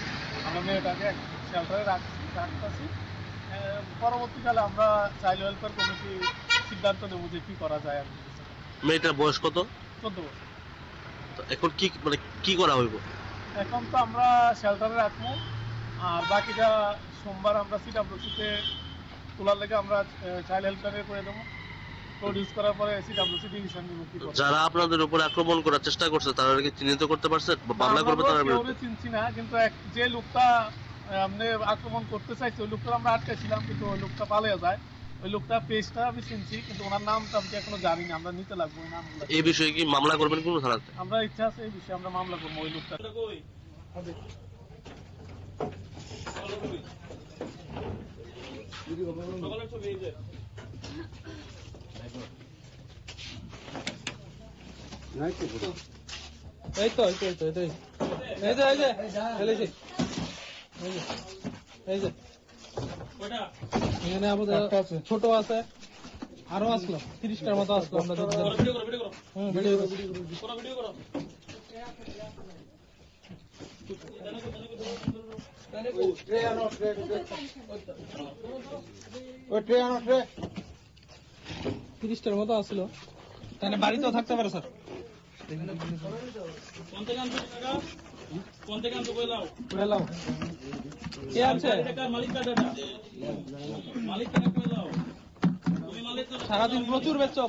আমরা মেয়েটাকে শেল্টারে রাখতেছি। পরবর্তীকালে আমরা চাইল্ড ওয়েলফেয়ার কমিটি সিদ্ধান্ত নেব যে কি করা যায়। আর মেয়েটার বয়স কত? 14 বছর। তো এখন কি করা হইব? এখন তো আমরা শেল্টারে রাখবো, আর বাকিটা সোমবার আমরা সিডাব্লিউসিতে তোলার লেগে আমরা চাইল্ড হেল্পলাইনে করে দেবো। প্রডিউস করার পরে সিডাব্লিউসি ডিসিশন নিব কি করব। যারা আপনাদের উপর আক্রমণ করার চেষ্টা করছে তারা কি চিহ্নিত করতে পারছেন বা মামলা করবে তার বিরুদ্ধে? চিনছি না, কিন্তু যে লোকটা আপনি আক্রমণ করতে চাইছে ওই লোকটা আমরা আটকেছিলাম, কিন্তু ওই লোকটা পালিয়ে যায়। ওই লোকটা পেজটা আমি চিনছি, কিন্তু ওনার নামটা আমি এখনো জানি না। আমরা নিতে লাগবো ওই নামগুলো। এই বিষয়ে কি মামলা করবেন কোন থানাতে? আমরা ইচ্ছা আছে এই বিষয়ে আমরা মামলা করবো ওই লোকটা। এই তো এই তো এই তো এই তো এই যে এই যে ফেলেছি এই যে এখানে আমাদের ছোট আছে আরো আসলো 30টার মতো আসলো আমরা ভিডিও করো তিরিশটার মতো আসলো তাহলে বাড়িতেও থাকতে পারে স্যার লাও কে আছে সারাদিন প্রচুর বেচছো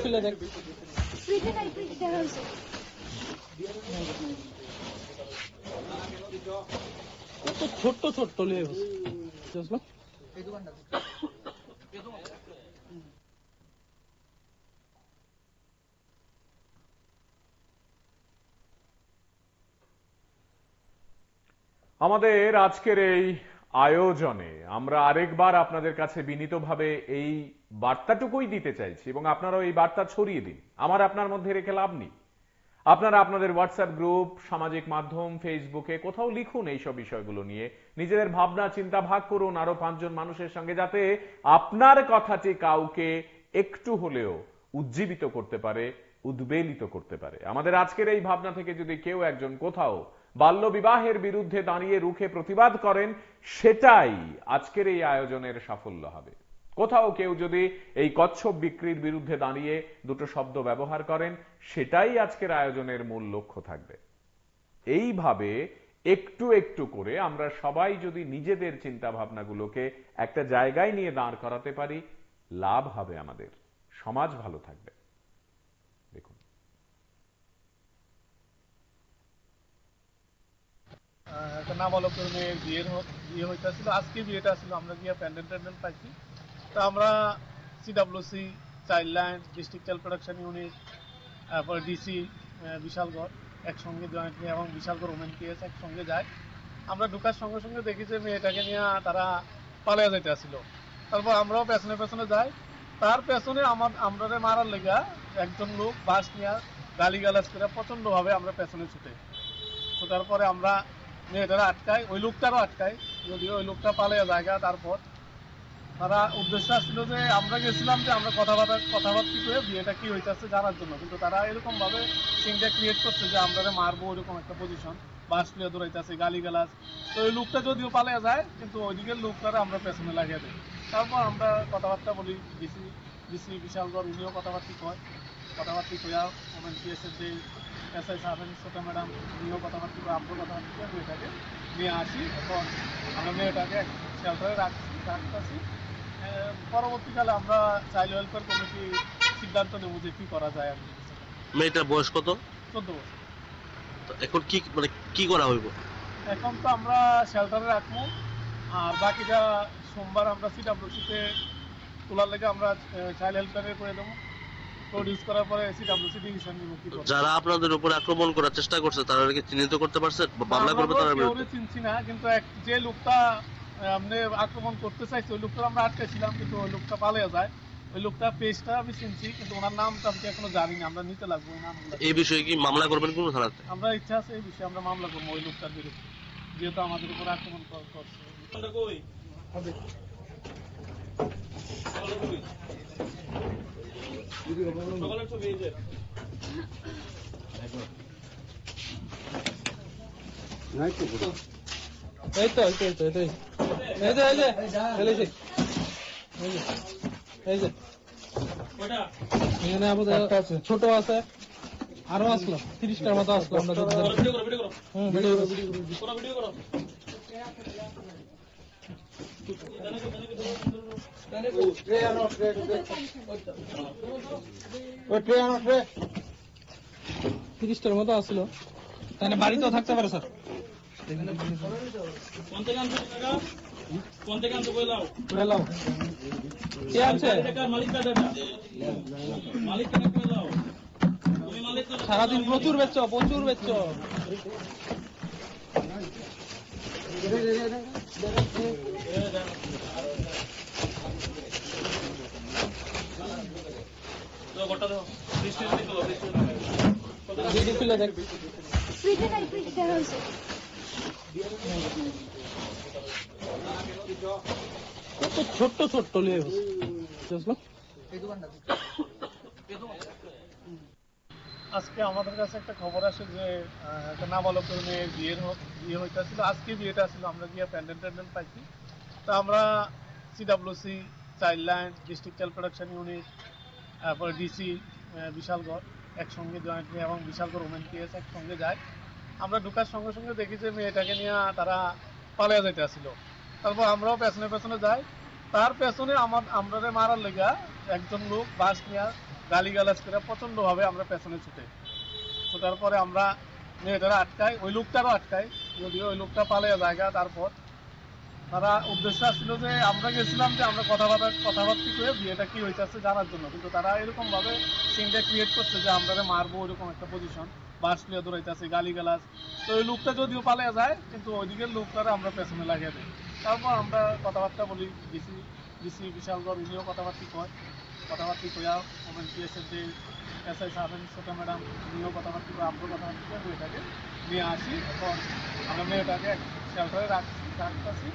খুলে দেখ ছোট্ট ছোট্ট লেবু বুঝলো আমাদের আজকের এই আয়োজনে আমরা আরেকবার আপনাদের কাছে বিনীতভাবে এই বার্তাটুকুই দিতে চাইছি এবং আপনারাও এই বার্তা ছড়িয়ে দিন। আমার আপনার মধ্যে রেখে লাভ নেই। আপনারা আপনাদের হোয়াটসঅ্যাপ গ্রুপ, সামাজিক মাধ্যম, ফেসবুকে কোথাও লিখুন এইসব বিষয়গুলো নিয়ে, নিজেদের ভাবনা চিন্তা ভাগ করুন আরো 5 জন মানুষের সঙ্গে, যাতে আপনার কথাটি কাউকে একটু হলেও উজ্জীবিত করতে পারে, উদ্বেলিত করতে পারে। আমাদের আজকের এই ভাবনা থেকে যদি কেউ একজন কোথাও বাল্য বিবাহের বিরুদ্ধে দাঁড়িয়ে রুখে প্রতিবাদ করেন, সেটাই আজকের এই আয়োজনের সাফল্য হবে। কোথাও কেউ যদি এই কচ্ছপ বিক্রির বিরুদ্ধে দাঁড়িয়ে দুটো শব্দ ব্যবহার করেন, সেটাই আজকের আয়োজনের মূল লক্ষ্য থাকবে। এইভাবে একটু একটু করে আমরা সবাই যদি নিজেদের চিন্তা ভাবনাগুলোকে একটা জায়গায় নিয়ে দাঁড় করাতে পারি, লাভ হবে আমাদের, সমাজ ভালো থাকবে। দেখুন, একটা নাবালক মেয়ের বিয়ে হইতেছিল, আজকে বিয়েটা ছিল, আমরা গিয়ে প্যান্ডেল পাইছি। তো আমরা CWC, child line, district child protection unit, তারপর ডিসি বিশালগড় একসঙ্গে জয়েন্টলি এবং বিশালগড় ওমেন পিএস একসঙ্গে যায়। আমরা ঢুকার সঙ্গে সঙ্গে দেখি যে মেয়েটাকে নিয়ে তারা পালিয়ে যাইতে আসছিল। তারপর আমরাও পেছনে পেছনে যাই। তার পেছনে আমরা মারার লেগা একজন লোক বাস নিয়ে গালিগালাজ করে প্রচন্ডভাবে আমরা পেছনে ছুটার পরে আমরা মেয়েটারা আটকাই, ওই লোকটারও আটকাই, যদিও ওই লোকটা পালিয়ে জায়গা। তারপর তারা উদ্দেশ্য ছিল যে আমরা গেছিলাম যে আমরা কথাবার্তা করে বিয়েটা কি হইতেছে জানার জন্য, কিন্তু তারা এরকম ভাবে সিনটা ক্রিয়েট করছে যে আমরা মারবো, ওইরকম একটা পজিশন, বাস নিয়ে দৌড়াইতেছে, গালিগালাজ। তো ওই লোকটা যদিও পালিয়ে যায়, কিন্তু ওইদিকের লোকটারা আমরা পেছনে লাগিয়ে দিই। তারপর আমরা কথাবার্তা বলি, ডিসি বিশালগড় উনিও কথাবার্তা কয়া, ওমেন পিএসের যে এসআই সাহেব, ছোট ম্যাডাম উনিও কথাবার্তা করে, আমরা কথাবার্তা করে মেয়েটাকে নিয়ে আসি। এখন আমরা মেয়েটাকে শেল্টারে রাখতেছি। পরবর্তীকালে আমরা চাইল্ড ওয়েলফেয়ার কমিটি সিদ্ধান্ত নেব যে কি করা যায়। মেয়েটার বয়স কত? 14 বছর। এখন কি করা হইব? এখন তো আমরা শেল্টারে রাখবো, আর বাকিটা সোমবার আমরা সিডাব্লিউসিতে তোলার লেগে আমরা চাইল্ড হেল্পলাইনে করে দেবো। প্রডিউস করার পরে সিডাব্লিউসি ডিসিশন নিব কি করব। যারা আপনাদের উপর আক্রমণ করার চেষ্টা করছে তারা কি চিহ্নিত করতে পারছেন? মামলা করবে তারা বিরুদ্ধে? চিনছি না, কিন্তু যে লোকটা আপনি আক্রমণ করতে চাইছে ওই লোকটা আমরা আটকেছিলাম, কিন্তু ওই লোকটা পালিয়ে যায়। ওই লোকটা পেজটা আমি চিনছি, কিন্তু ওনার নামটা আমি এখনো জানি না। আমরা নিতে লাগবো ওই নামগুলো। এই বিষয়ে কি মামলা করবেন কোন থানাতে? আমরা ইচ্ছা আছে এই বিষয়ে আমরা মামলা করবো ওই লোকটার বিরুদ্ধে, যেহেতু আমাদের উপর আক্রমণ করছে। এই তো এই তো এই তো এই যে এই যে ফেলেছি এই যে এখানে আমাদের ছোট আছে আরো আসলো 30টার মতো আসলো আমরা ভিডিও করো তিরিশটার মতো আসলো তাহলে বাড়িতেও থাকতে পারে স্যার কোন থেকে আনছো টাকা? কোন থেকে আনছো কইলাও? কইলাও। কে আছে? টাকা মালিক কাটা না। মালিক কেন কইলাও? তুমি মালিক তো সারাদিন প্রচুর বেচছো, প্রচুর বেচছো। তো গোটা দাও। বৃষ্টি দিলো, বৃষ্টি দিলো। বৃষ্টি দিলো দেখ। ফ্রিজে নাই, ফ্রিজ দেখা হয়েছে। কত ছোট্ট ছোট্ট লেবু বুঝলো? আজকে আমাদের কাছে একটা খবর আসে যে একটা নাবালকের মেয়ের বিয়ে হইতেছিল। আজকে বিয়েটা ছিল, আমরা গিয়ে প্যান্ডেল পাইছি। তো আমরা CWC, child line, district child protection unit, তারপরে ডিসি বিশালগড় একসঙ্গে জয়েন্টলি এবং বিশালগড় ওমেন পিএস একসঙ্গে যায়। আমরা ঢুকার সঙ্গে সঙ্গে দেখি যে মেয়েটাকে নিয়ে তারা পালিয়ে যাইতে আসছিল। তারপর আমরাও পেছনে পেছনে যাই। তার পেছনে আমরা মারার লেগা একজন লোক বাস নিয়ে গালিগালাজ করে প্রচণ্ডভাবে আমরা পেছনে ছুটার পরে আমরা মেয়েটারা আটকাই, ওই লোকটারও আটকাই, যদিও ওই লোকটা পালিয়ে জায়গা। তারপর তারা উদ্দেশ্য ছিল যে আমরা গেছিলাম যে আমরা কথাবার্তা করে বিয়েটা কি হইতেছে জানার জন্য, কিন্তু তারা এরকম ভাবে সিনটা ক্রিয়েট করছে যে আমরা মারবো এরকম একটা পজিশন, বাস নিয়ে দৌড়াইতেছে, গালিগালাজ। তো ওই লোকটা যদিও পালিয়ে যায়, কিন্তু ওইদিকের লোকটারা আমরা পেছনে লাগিয়ে দিই। তারপর আমরা কথাবার্তা বলি, ডিসি বিশালগড় উনিও কথাবার্তা কয়া, ওমেন পিএসের যে এসআই সাহেব ছোটা ম্যাডাম উনিও কথাবার্তা করে, আমরাও কথাবার্তা করে মেয়েটাকে নিয়ে আসি। এখন আমরা মেয়েটাকে শেল্টারে রাখতেছি।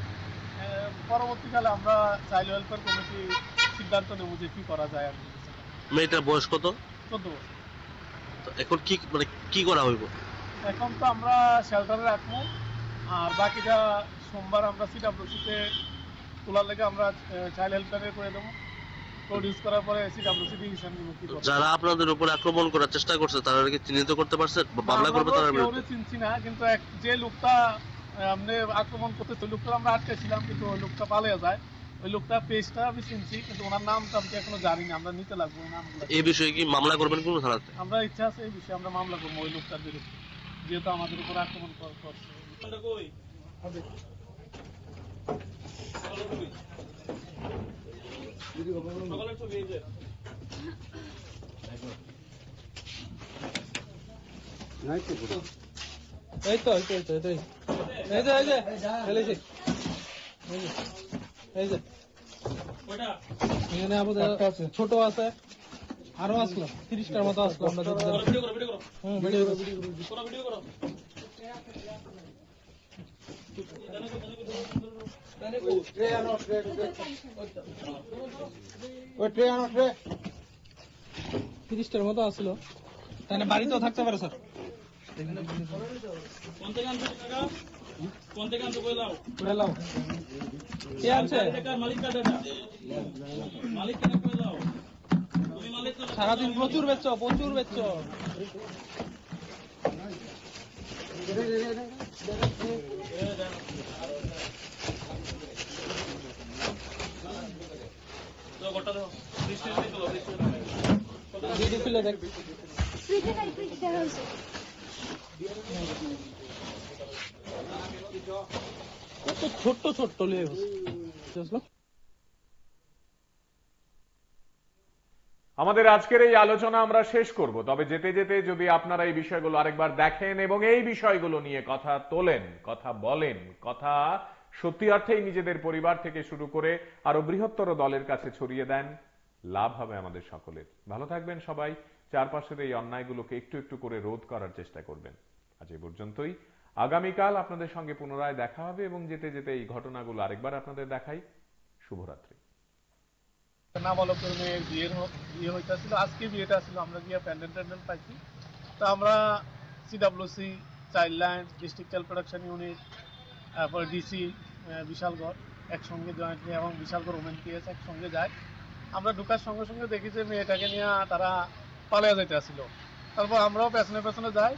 পরবর্তীকালে আমরা চাইল্ড ওয়েলফেয়ার কমিটি সিদ্ধান্ত নেব যে কি করা যায়। আর মেয়েটার বয়স কত? 14 বছর। তো এখন কি মানে কি করা হইব? এখন তো আমরা শেল্টারে রাখবো, আর বাকিটা সোমবার আমরা সিডাব্লিউসিতে তোলার লেগে আমরা চাইল্ড হেল্পলাইনে করে দেবো। প্রডিউস করার পরে সিডাব্লিউসি ডিসিশন নিব কি করব। যারা আপনাদের উপর আক্রমণ করার চেষ্টা করছে তারা কি চিহ্নিত করতে পারছেন? মামলা করবে তার বিরুদ্ধে? চিনছি না, কিন্তু যে লোকটা আপনি আক্রমণ করতে, ওই লোকটা আমরা আটকেছিলাম, কিন্তু ওই লোকটা পালিয়ে যায়। ওই লোকটা পেজটা আমি চিনছি, কিন্তু ওনার নামটা আমি এখনো জানি না। আমরা নিতে লাগবো ওই নামগুলো। এই বিষয়ে কি মামলা করবেন কোন থানাতে? আমরা ইচ্ছা আছে এই বিষয়ে আমরা মামলা করবো ওই লোকটার বিরুদ্ধে, যেহেতু আমাদের উপর আক্রমণ করছে। এই যে এখানে আমাদের ছোট আছে, আরো আসলো 30টার মতো আসলো। আমরা ভিডিও করো। তিরিশটার মতো আসলো, তাহলে বাড়িতেও থাকতে পারে স্যার। কোন থেকে আনছো টাকা? কোন থেকে আনছো কইলাও? কইলাও। কে আছে? টাকা মালিক কাটা না। মালিক কেন কইলাও? তুমি মালিক তো সারাদিন প্রচুর বেচছো, প্রচুর বেচছো। তো গোটা দাও। বৃষ্টি দিলো, বৃষ্টি দিলো দেখ। ফ্রিজে নাই, ফ্রিজ দেখা হয়েছে। কত ছোট্ট ছোট্ট লেবু বুঝলো? আমাদের আজকের এই আলোচনা আমরা শেষ করব, তবে যেতে যেতে যদি আপনারা এই বিষয়গুলো আরেকবার দেখেন এবং এই বিষয়গুলো নিয়ে কথা তোলেন, কথা বলেন, কথা সত্যি অর্থেই নিজেদের পরিবার থেকে শুরু করে আরো বৃহত্তর দলের কাছে ছড়িয়ে দেন, লাভ হবে আমাদের সকলের। ভালো থাকবেন সবাই। চারপাশের এই অন্যায়গুলোকে একটু একটু করে রোধ করার চেষ্টা করবেন। আজ এই পর্যন্তই। আগামীকাল আপনাদের সঙ্গে পুনরায় দেখা হবে এবং যেতে যেতে এই ঘটনাগুলো আরেকবার আপনাদের দেখাই। শুভরাত্রি। নাবালকের মেয়ের বিয়ে হইতেছিল। আজকে বিয়েটা ছিল, আমরা গিয়ে প্যান্ডেল পাইছি। তো আমরা CWC, child line, district child protection unit, তারপরে ডিসি বিশালগড় একসঙ্গে জয়েন্টলি এবং বিশালগড় ওমেন পিএস একসঙ্গে যায়। আমরা ঢুকার সঙ্গে সঙ্গে দেখি যে মেয়েটাকে নিয়ে তারা পালিয়ে যাইতে আসছিল। তারপর আমরাও পেছনে পেছনে যাই।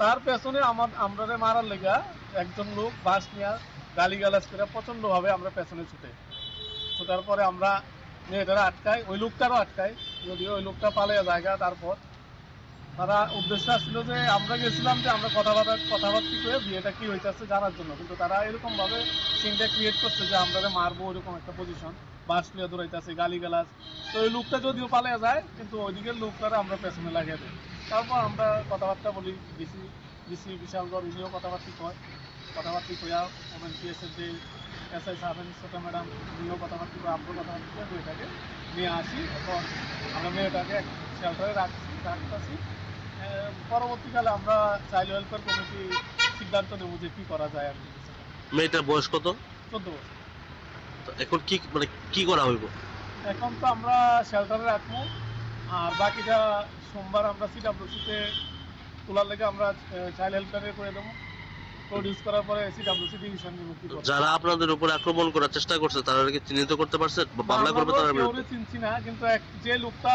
তার পেছনে আমরা মারার লেগা একজন লোক বাস নিয়ে গালিগালাজ করে প্রচণ্ডভাবে আমরা পেছনে ছুটার পরে আমরা মেয়েটারা আটকাই, ওই লোকটারও আটকাই, যদিও ওই লোকটা পালিয়ে জায়গা। তারপর তারা উদ্দেশ্য ছিল যে আমরা গেছিলাম যে আমরা কথাবার্তা করে বিয়েটা কি হইতেছে জানার জন্য, কিন্তু তারা এরকম ভাবে সিনটা ক্রিয়েট করছে যে আমরা মারবো এরকম একটা পজিশন, বাস লিয়ে দৌড়াইতেছে, গালিগালাজ। তো ওই লোকটা যদিও পালিয়ে যায়, কিন্তু ওইদিকের লোকটারা আমরা পেছনে লাগিয়ে দিই। তারপর আমরা কথাবার্তা বলি, ডিসি বিশালগড় উনিও কথাবার্তা কয়া, ওমেন পিএসের যে এসআই সাহেব ছোট ম্যাডাম উনিও কথাবার্তা করে, আমরা কথাবার্তা করে মেয়েটাকে নিয়ে আসি। এখন আমরা মেয়েটাকে শেল্টারে রাখতেছি। পরবর্তীকালে আমরা চাইল্ড ওয়েলফেয়ার কমিটি সিদ্ধান্ত নেব যে কি করা যায় আর কি। মেয়েটার বয়স কত? 14 বছর। তো এখন কি করা হইব? এখন তো আমরা শেল্টারে রাখবো, আর বাকিটা সোমবার আমরা সিডাব্লিউসিতে তোলার লেগে আমরা চাইল্ড হেল্পলাইনে করে দেবো। প্রডিউস করার পরে সিডাব্লিউসি ডিসিশন নিব কি করব। যারা আপনাদের উপরে আক্রমণ করার চেষ্টা করছে তারা কি চিহ্নিত করতে পারছেন বা মামলা করবে তার বিরুদ্ধে? আমরা চিনছি না, কিন্তু যে লোকটা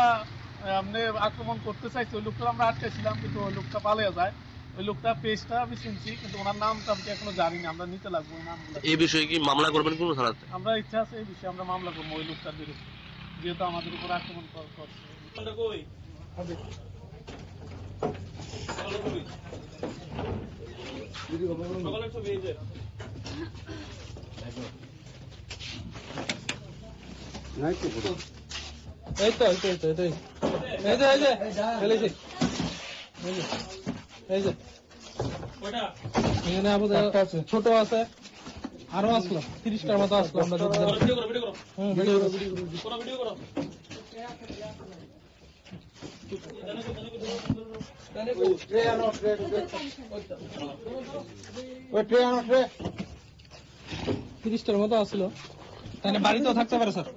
আপনি আক্রমণ করতে চাইছে ওই লোকটা আমরা আটকেছিলাম, কিন্তু ওই লোকটা পালিয়ে যায়। ওই লোকটা পেজটা আমি চিনছি, কিন্তু ওনার নামটা আমি এখনো জানি না। আমরা নিতে লাগবো ওই নামগুলো। এই বিষয়ে কি মামলা করবেন কোন থানাতে? আমরা ইচ্ছা আছে এই বিষয়ে আমরা মামলা করবো ওই লোকটার বিরুদ্ধে, যেহেতু আমাদের উপর আক্রমণ করছে। সকালের ছবি এই যে। এই তো ফেলেছি। এই যে এখানে আমাদের ছোট আছে, আরো আসলো 30টার মতো আসলো। আমরা ভিডিও করো। ওই 30টার মতো আসলো, তাহলে বাড়িতেও থাকতে পারে স্যার।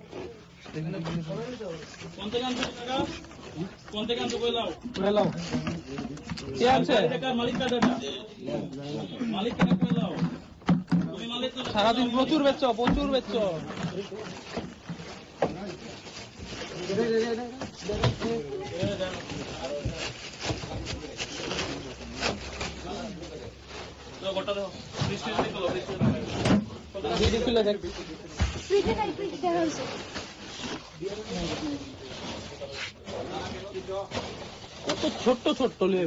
কে আছে? সারাদিন প্রচুর বেচছ। ফ্রিজে দেখা হয়েছে। কত ছোট্ট লিয়ে